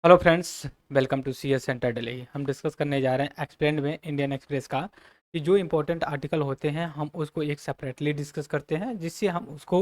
Hello friends, welcome to C S centre Delhi. हम डिस्कस करने जा रहे हैं एक्सप्लेन में इंडियन एक्सप्रेस का कि जो इंपॉर्टेंट आर्टिकल होते हैं हम उसको एक सेपरेटली डिस्कस करते हैं जिससे हम उसको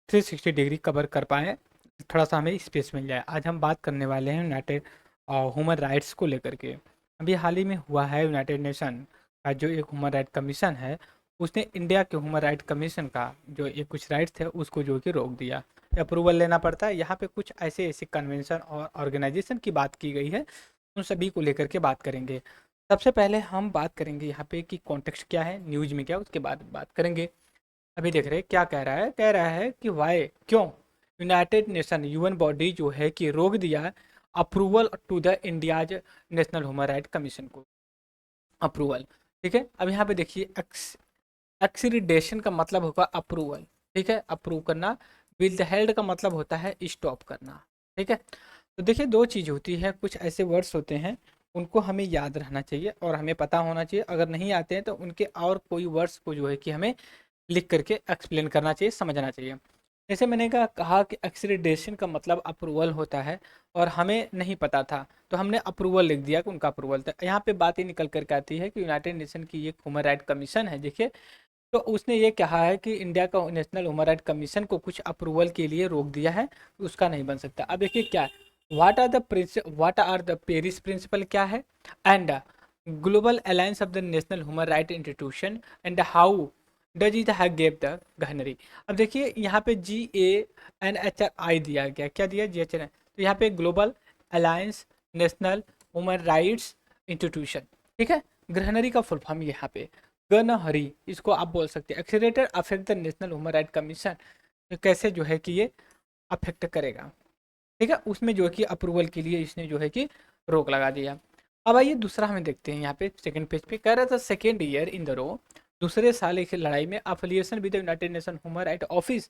360 डिग्री कवर कर पाएँ, थोड़ा सा हमें स्पेस मिल जाए। आज हम बात करने वाले हैं यूनाइटेड ह्यूमन राइट्स को लेकर के। अभी हाल ही में हुआ है, यूनाइटेड नेशन का जो एक ह्यूमन राइट कमीशन है उसने इंडिया के ह्यूमन राइट कमीशन का जो एक कुछ राइट्स थे उसको जो कि रोक दिया। अप्रूवल लेना पड़ता है। यहाँ पे कुछ ऐसे ऐसे कन्वेंशन और ऑर्गेनाइजेशन की बात की गई है, उन सभी को लेकर के बात करेंगे। सबसे पहले हम बात करेंगे यहाँ पे कि कॉन्टेक्स्ट क्या है, न्यूज में क्या, उसके बाद बात करेंगे। अभी देख रहे हैं क्या कह रहा है कि वाई क्यों यूनाइटेड नेशन यूएन बॉडी जो है कि रोक दिया approval to the India's national human right commission को। अप्रूवल, ठीक है। अब यहाँ पे देखिए एक्सीडेशन का मतलब होगा अप्रूवल, ठीक है, अप्रूव करना। विल द हेल्ड का मतलब होता है स्टॉप करना, ठीक है। तो देखिए दो चीज़ होती है, कुछ ऐसे वर्ड्स होते हैं उनको हमें याद रहना चाहिए और हमें पता होना चाहिए। अगर नहीं आते हैं तो उनके और कोई वर्ड्स को जो है कि हमें लिख करके एक्सप्लेन करना चाहिए, समझना चाहिए। जैसे मैंने कहा कि एक्सीडेशन का मतलब अप्रूवल होता है और हमें नहीं पता था तो हमने अप्रूवल लिख दिया कि उनका अप्रूवल था। यहाँ पे बात ही निकल करके आती है कि यूनाइटेड नेशन की ये ह्यूमन राइट कमीशन है, देखिए। तो उसने ये कहा है कि इंडिया का नेशनल ह्यूमन राइट कमीशन को कुछ अप्रूवल के लिए रोक दिया है, उसका नहीं बन सकता। अब देखिए क्या है, what are the Paris principle क्या है, and global alliance of the national human right institution, and how does it have gave the GANHRI. अब देखिए यहाँ पे GANHRI दिया गया, क्या दिया, GHR। तो यहाँ पे global alliance national human rights institution, ठीक है। ग्रहणरी का फुल फॉर्म यहाँ पे गनहरी, इसको आप बोल सकते हैं। Accelerator affect the national human right commission, कैसे जो है कि ये अफेक्ट करेगा, ठीक है। उसमें जो है कि अप्रूवल के लिए इसने जो है कि रोक लगा दिया। अब आइए दूसरा हमें देखते हैं, यहाँ पे सेकंड पेज पे कह रहा था second year in the row, दूसरे साल की लड़ाई में affiliation with the United nation human right office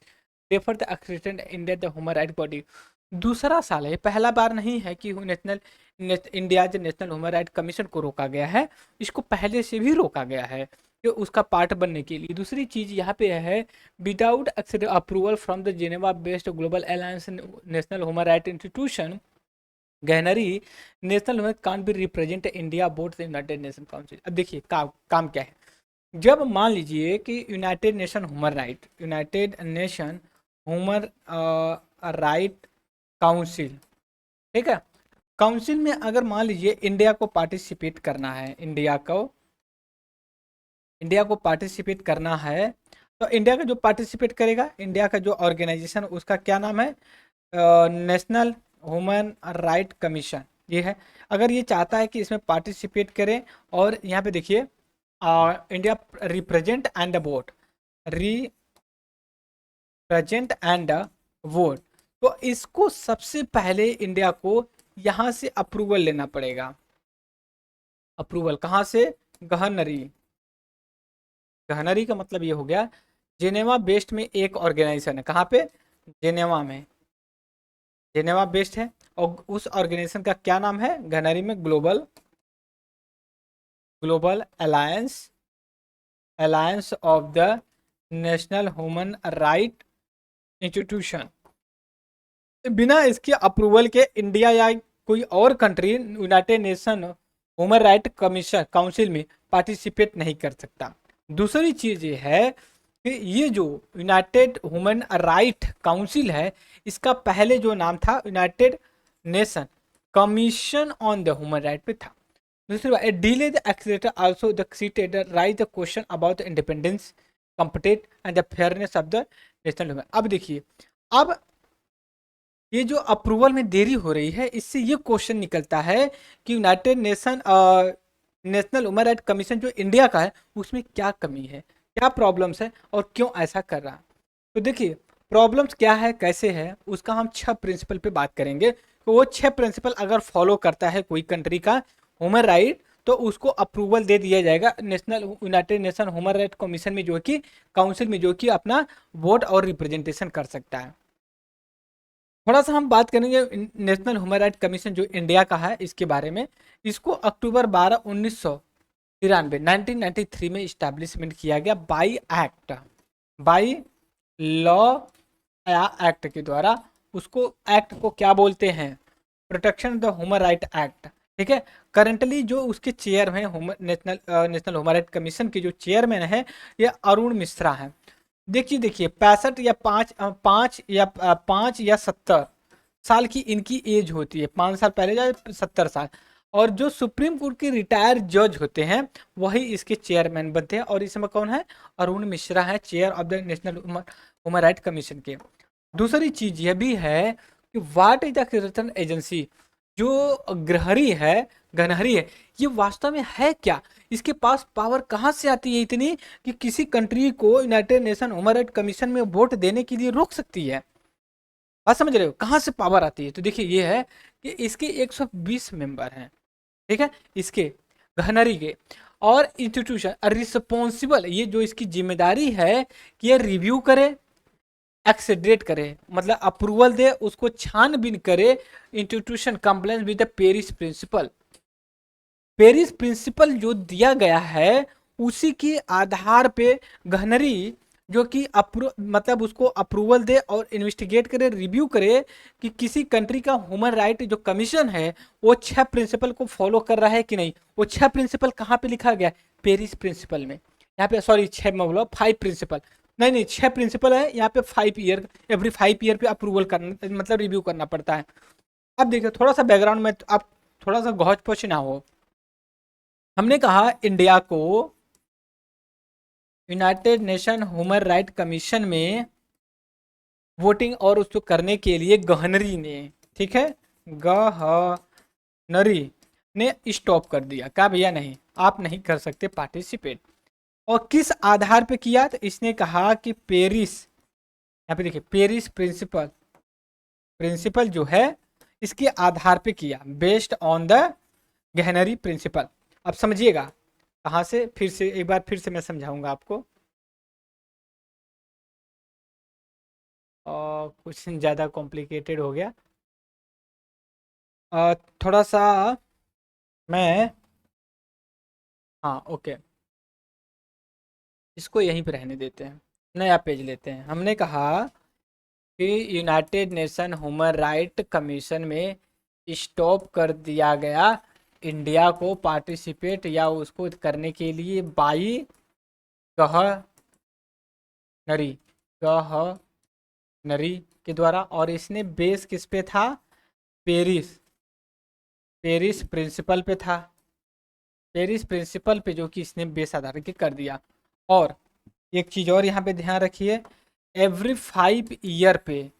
refer the accident India the human right body. दूसरा साल है, पहला बार नहीं है कि इंडिया जो नेशनल ह्यूमन राइट कमीशन को रोका गया है, इसको पहले से भी रोका गया है कि उसका पार्ट बनने के लिए। दूसरी चीज यहाँ पे है, without approval from the Geneva based global alliance national human right institution GANHRI national human can't be represent India board united nation council. अब देखिए काम क्या है। जब मान लीजिए कि united nation human right council, ठीक है, काउंसिल में अगर मान लीजिए इंडिया को पार्टिसिपेट करना है, इंडिया को पार्टिसिपेट करना है, तो इंडिया का जो पार्टिसिपेट करेगा, इंडिया का जो ऑर्गेनाइजेशन उसका क्या नाम है, नेशनल ह्यूमन राइट कमीशन, ये है। अगर ये चाहता है कि इसमें पार्टिसिपेट करें और यहाँ पे देखिए India represent and vote, represent and vote, तो इसको सबसे पहले इंडिया को यहाँ से अप्रूवल लेना पड़ेगा। अप्रूवल कहाँ से, गहनरी। गहनरी का मतलब ये हो गया, जेनेवा बेस्ड में एक ऑर्गेनाइजेशन है, कहाँ पे, जेनेवा में, जेनेवा बेस्ड है। और उस ऑर्गेनाइजेशन का क्या नाम है, गहनरी में global global alliance alliance of the national human right institution. बिना इसके अप्रूवल के इंडिया या कोई और country United nation human right commission council में पार्टिसिपेट नहीं कर सकता। दूसरी चीज ये है कि ये जो यूनाइटेड ह्यूमन राइट काउंसिल है, इसका पहले जो नाम था united nation commission on the human right पे था। दूसरी बात, delay the accelerator also the seated raise the question about the independence, competent and the fairness of the national human. अब देखिए, अब ये जो अप्रूवल में देरी हो रही है, इससे ये क्वेश्चन निकलता है कि united nation national human right commission जो इंडिया का है उसमें क्या कमी है, क्या प्रॉब्लम्स है और क्यों ऐसा कर रहा है। तो देखिए प्रॉब्लम्स क्या है, कैसे है, उसका हम 6 प्रिंसिपल पे बात करेंगे। तो वो 6 प्रिंसिपल अगर फॉलो करता है कोई कंट्री का ह्यूमन राइट, तो उसको अप्रूवल दे दिया जाएगा national United nation human right commission में, जो कि काउंसिल में जो कि अपना वोट और रिप्रेजेंटेशन कर सकता है। थोड़ा सा हम बात करेंगे नेशनल ह्यूमन राइट कमीशन जो इंडिया का है इसके बारे में। इसको अक्टूबर 12 1993 1993 में इस्टेब्लिशमेंट किया गया बाई एक्ट, बाई लॉ या एक्ट के द्वारा। उसको एक्ट को क्या बोलते हैं, protection the human right act, ठीक है। करंटली जो उसके चेयर हैं national national human right commission के जो चेयरमैन है ये अरुण मिश्रा हैं। देखिए देखिए 65 या 5 या 70 साल की इनकी एज होती है, 5 साल पहले या 70 साल। और जो सुप्रीम कोर्ट के रिटायर्ड जज होते हैं वही इसके चेयरमैन बनते हैं, और इसमें कौन है, अरुण मिश्रा है, chair of the national human right commission के। दूसरी चीज यह भी है कि what is the return agency, जो गृहरी है, गनहरी है, ये वास्तव में है क्या, इसके पास पावर कहाँ से आती है इतनी कि किसी कंट्री को United nation human right commission में वोट देने के लिए रोक सकती है। बात समझ रहे हो, कहाँ से पावर आती है। तो देखिए ये है कि इसके 120 मेंबर हैं, ठीक है, इसके गहनरी के। और इंस्टीट्यूशन रिस्पॉन्सिबल, ये जो इसकी जिम्मेदारी है कि ये रिव्यू करे, एक्सेडरेट करे, मतलब अप्रूवल दे, उसको छानबीन करे, institution compliance with the Paris principle. Paris principle जो दिया गया है उसी के आधार पे गहनरी जो कि मतलब उसको अप्रूवल दे और इन्वेस्टिगेट करे, रिव्यू करे कि किसी कंट्री का ह्यूमन राइट जो कमीशन है वो 6 प्रिंसिपल को फॉलो कर रहा है कि नहीं। वो 6 प्रिंसिपल कहाँ पे लिखा गया, पेरिस प्रिंसिपल में। यहाँ पे सॉरी 6 मैं बोला 5 प्रिंसिपल, नहीं नहीं 6 प्रिंसिपल है यहाँ पे। 5 ईयर, एवरी 5 ईयर पे अप्रूवल करना, मतलब रिव्यू करना पड़ता है। अब देखिए थोड़ा सा बैकग्राउंड में, आप थोड़ा सा गौच पोच ना हो। हमने कहा इंडिया को United nation human right commission में वोटिंग और उसको करने के लिए गहनरी ने, ठीक है, गहनरी ने स्टॉप कर दिया, क्या भैया नहीं, आप नहीं कर सकते पार्टिसिपेट। और किस आधार पे किया, तो इसने कहा कि पेरिस, यहाँ पे देखिए पेरिस प्रिंसिपल, प्रिंसिपल जो है इसके आधार पे किया, बेस्ड ऑन द गहनरी प्रिंसिपल। अब समझिएगा कहाँ से, फिर से एक बार फिर से मैं समझाऊंगा आपको। और कुछ ज़्यादा कॉम्प्लिकेटेड हो गया, थोड़ा सा मैं, हाँ ओके, इसको यहीं पे रहने देते हैं, नया पेज लेते हैं। हमने कहा कि united nation human right commission में स्टॉप कर दिया गया इंडिया को पार्टिसिपेट या उसको करने के लिए बाई गहनरी, गहनरी के द्वारा। और इसने बेस किस पे था, पेरिस, पेरिस प्रिंसिपल पे था, पेरिस प्रिंसिपल पे जो कि इसने बेस आधार के कर दिया। और एक चीज़ और यहाँ पे ध्यान रखिए, एवरी 5 ईयर पे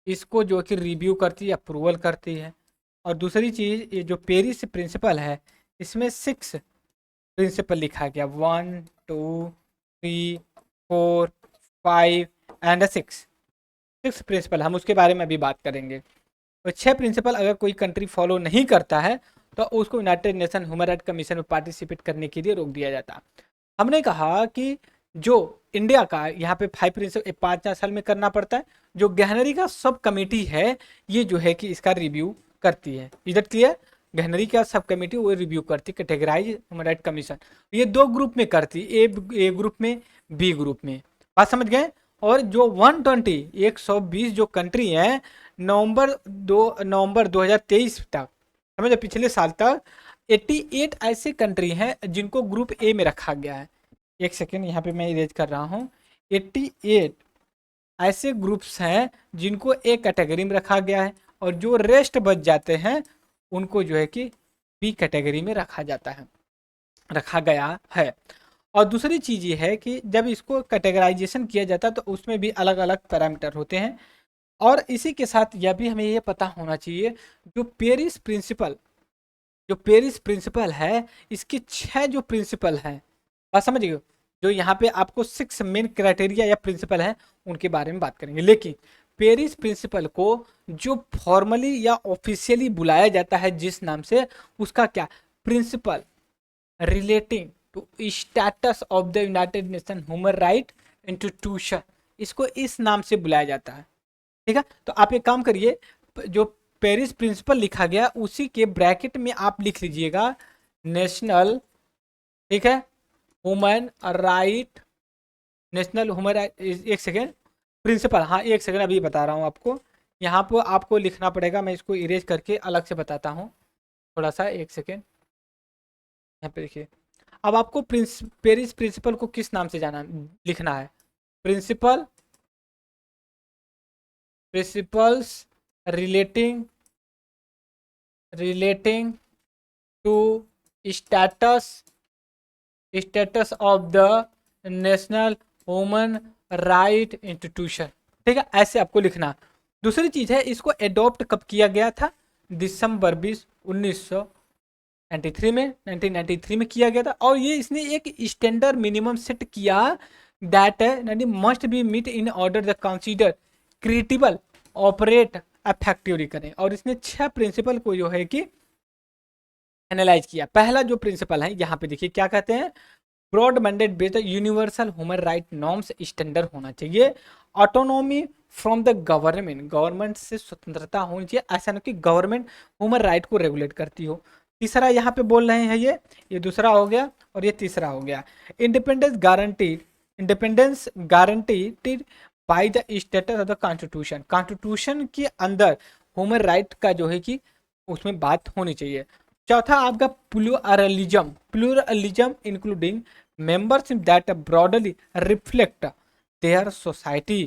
इसको जो कि रिव्यू करती है, अप्रूवल करती है। और दूसरी चीज़, ये जो पेरिस प्रिंसिपल है इसमें 6 प्रिंसिपल लिखा गया, 1 2 3 4 5 एंड 6 प्रिंसिपल, हम उसके बारे में अभी बात करेंगे। तो 6 प्रिंसिपल अगर कोई कंट्री फॉलो नहीं करता है तो उसको United nation human right commission में पार्टिसिपेट करने के लिए रोक दिया जाता। हमने कहा कि जो इंडिया का यहाँ पे 5 प्रिंसिपल 5 साल में करना पड़ता है, जो गहनरी का सब कमेटी है ये जो है कि इसका रिव्यू करती है। इधर क्लियर, गहनरी का सब कमेटी वो रिव्यू करती, कैटेगराइज ह्यूमन राइट कमीशन, ये 2 ग्रुप में करती, ए ग्रुप में, बी ग्रुप में। बात समझ गए। और जो 120 जो कंट्री है, नवंबर 2023 तक, समझो पिछले साल तक 88 ऐसे कंट्री हैं जिनको ग्रुप ए में रखा गया है। एक सेकेंड यहाँ पे मैं इरेज कर रहा हूँ। 88 ऐसे ग्रुप्स हैं जिनको ए कैटेगरी में रखा गया है, और जो रेस्ट बच जाते हैं उनको जो है कि बी कैटेगरी में रखा जाता है, रखा गया है। और दूसरी चीज़ ये है कि जब इसको कैटेगराइजेशन किया जाता है तो उसमें भी अलग अलग पैरामीटर होते हैं। और इसी के साथ यह भी हमें ये पता होना चाहिए, जो पेरिस प्रिंसिपल है इसके 6 जो प्रिंसिपल हैं, बात समझ गए, जो यहाँ पे आपको 6 मेन क्राइटेरिया या प्रिंसिपल हैं उनके बारे में बात करेंगे। लेकिन पेरिस प्रिंसिपल को जो फॉर्मली या ऑफिशियली बुलाया जाता है जिस नाम से, उसका क्या, principle relating to status of the United nation human right institution, इसको इस नाम से बुलाया जाता है। ठीक है, तो आप एक काम करिए, जो पेरिस प्रिंसिपल लिखा गया उसी के ब्रैकेट में आप लिख लीजिएगा नेशनल, ठीक है, human right, national human right, एक सेकेंड, प्रिंसिपल, हाँ एक सेकेंड अभी बता रहा हूँ आपको। यहाँ पर आपको लिखना पड़ेगा, मैं इसको इरेज करके अलग से बताता हूँ, थोड़ा सा एक सेकेंड। यहाँ पे देखिए, अब आपको पेरिस प्रिंसिपल को किस नाम से जाना लिखना है, principle principles relating relating to status status of the national human right institution. ठीक है, ऐसे आपको लिखना। दूसरी चीज है, इसको एडॉप्ट कब किया गया था, दिसंबर 20 1993 में 1993 में किया गया था। और ये इसने एक स्टैंडर्ड मिनिमम सेट किया that must be meet in order the consider creditable operate effectively करें। और इसने 6 प्रिंसिपल को जो है कि एनालाइज किया। पहला जो प्रिंसिपल है यहाँ पे देखिए क्या कहते हैं, broad mandate based universal human right norms standard होना चाहिए, ऑटोनॉमी फ्रॉम द गवर्नमेंट से स्वतंत्रता होनी चाहिए, ऐसा नहीं कि गवर्नमेंट ह्यूमन राइट को रेगुलेट करती हो। तीसरा यहाँ पे बोल रहे हैं ये दूसरा हो गया और ये तीसरा हो गया, independence guaranteed by the status of the constitution. Constitution के अंदर ह्यूमन राइट का जो है कि उसमें बात होनी चाहिए। चौथा आपका pluralism including membership that broadly reflect their society.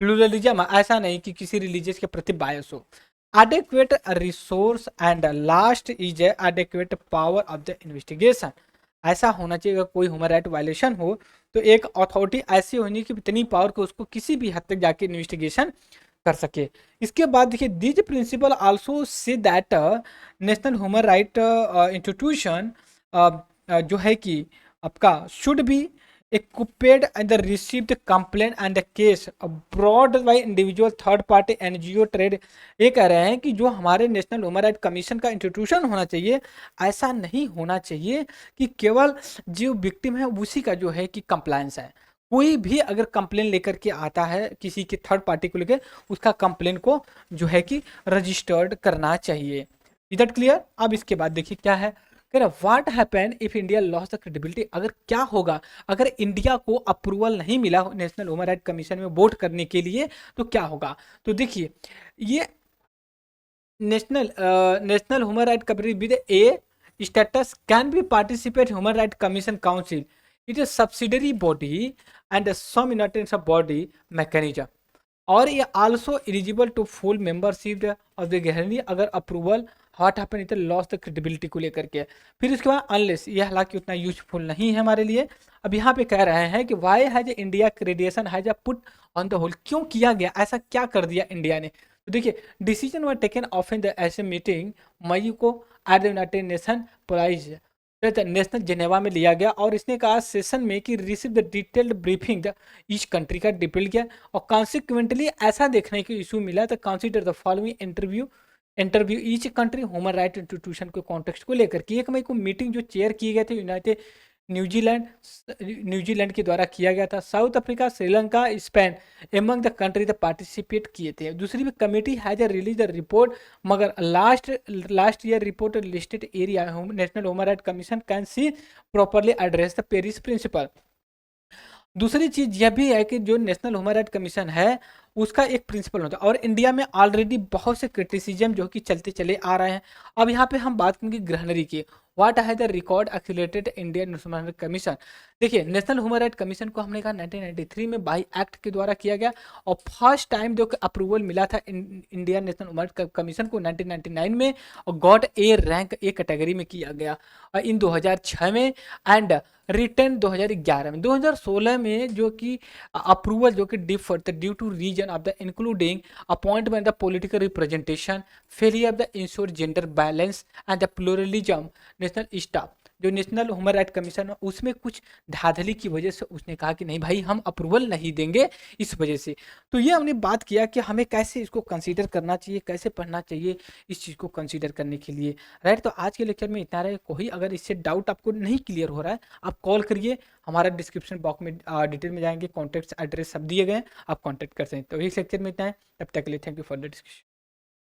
Pluralism ऐसा नहीं कि किसी रिलीजियस के प्रति बायस हो। adequate resource and last is adequate power of the investigation. ऐसा होना चाहिए, अगर कोई ह्यूमन राइट वायलेशन हो तो एक अथॉरिटी ऐसी होनी कि इतनी पावर को उसको किसी भी हद तक जाके इन्वेस्टिगेशन कर सके। इसके बाद देखिए, this principle also say that national human right institution जो है कि आपका should be equipped and the received complaint and the case brought by individual third party NGO trade। ये कह रहे हैं कि जो हमारे नेशनल ह्यूमन राइट कमीशन का इंस्टीट्यूशन होना चाहिए, ऐसा नहीं होना चाहिए कि केवल जो विक्टिम है उसी का जो है कि कंप्लायंस है। कोई भी अगर कंप्लेन लेकर के आता है किसी के थर्ड पार्टी को लेकर, उसका कंप्लेन को जो है कि रजिस्टर्ड करना चाहिए। Is that clear. अब इसके बाद देखिए क्या है, what happen if India loss the credibility. अगर क्या होगा अगर इंडिया को अप्रूवल नहीं मिला नेशनल ह्यूमन राइट कमीशन में वोट करने के लिए, तो क्या होगा। तो देखिए, ये national human right commission with a status can be participate human right commission council, it is subsidiary body and some united body mechanism. और ये also eligible to full membership of the गहरनी अगर अप्रूवल हॉट हैपन इधर loss the credibility को लेकर के। फिर उसके बाद अनलेस, ये हालांकि उतना यूजफुल नहीं है हमारे लिए। अब यहाँ पे कह रहे हैं कि why has India accreditation has put on the hold, क्यों किया गया, ऐसा क्या कर दिया इंडिया ने। तो देखिए, decision were taken of in the ऐसे मीटिंग मई को at the United nation prize national Geneva में लिया गया। और इसने कहा सेशन में कि receive the detailed briefing the each country का डिटेल किया। और कॉन्सिक्वेंटली ऐसा देखने के इशू मिला तो consider the following interview each country human right institution के कॉन्टेक्स्ट को लेकर के। 1 मई को मीटिंग जो चेयर किए गए थे यूनाइटेड न्यूजीलैंड के द्वारा किया गया था। South Africa, Sri Lanka, Spain among the country the participate किए थे। दूसरी भी committee has release the report, मगर last year report listed area national human right commission can see properly address the Paris principle. दूसरी चीज यह भी है कि जो नेशनल ह्यूमन राइट कमीशन है उसका एक प्रिंसिपल होता है, और इंडिया में ऑलरेडी बहुत से क्रिटिसिज्म जो कि चलते चले आ रहे हैं। अब यहाँ पे हम बात करेंगे ग्रहणरी की। व्हाट है the record accelerated Indian human right commission. देखिए, नेशनल ह्यूमन राइट कमीशन को हमने कहा 1993 में बाई एक्ट के द्वारा किया गया, और फर्स्ट टाइम जो अप्रूवल मिला था Indian national human right commission को 1999 में, और got A rank A category में किया गया इन 2006 में, एंड रिटर्न 2011 में। 2016 में जो कि अप्रूवल जो कि differ due to reason of the including appointment the political representation, failure of the ensure gender balance and the pluralism national staff. जो नेशनल ह्यूमन राइट कमीशन है उसमें कुछ धांधली की वजह से उसने कहा कि नहीं भाई हम अप्रूवल नहीं देंगे इस वजह से। तो ये हमने बात किया कि हमें कैसे इसको कंसीडर करना चाहिए, कैसे पढ़ना चाहिए इस चीज़ को कंसीडर करने के लिए, राइट। तो आज के लेक्चर में इतना रहे। कोई अगर इससे डाउट आपको नहीं क्लियर हो रहा है आप कॉल करिए, हमारा डिस्क्रिप्शन बॉक्स में डिटेल में जाएंगे, कॉन्टैक्ट एड्रेस सब दिए गए, आप कॉन्टैक्ट कर सकते हैं। तो इस लेक्चर में इतना है, तब तक के लिए thank you for the discussion.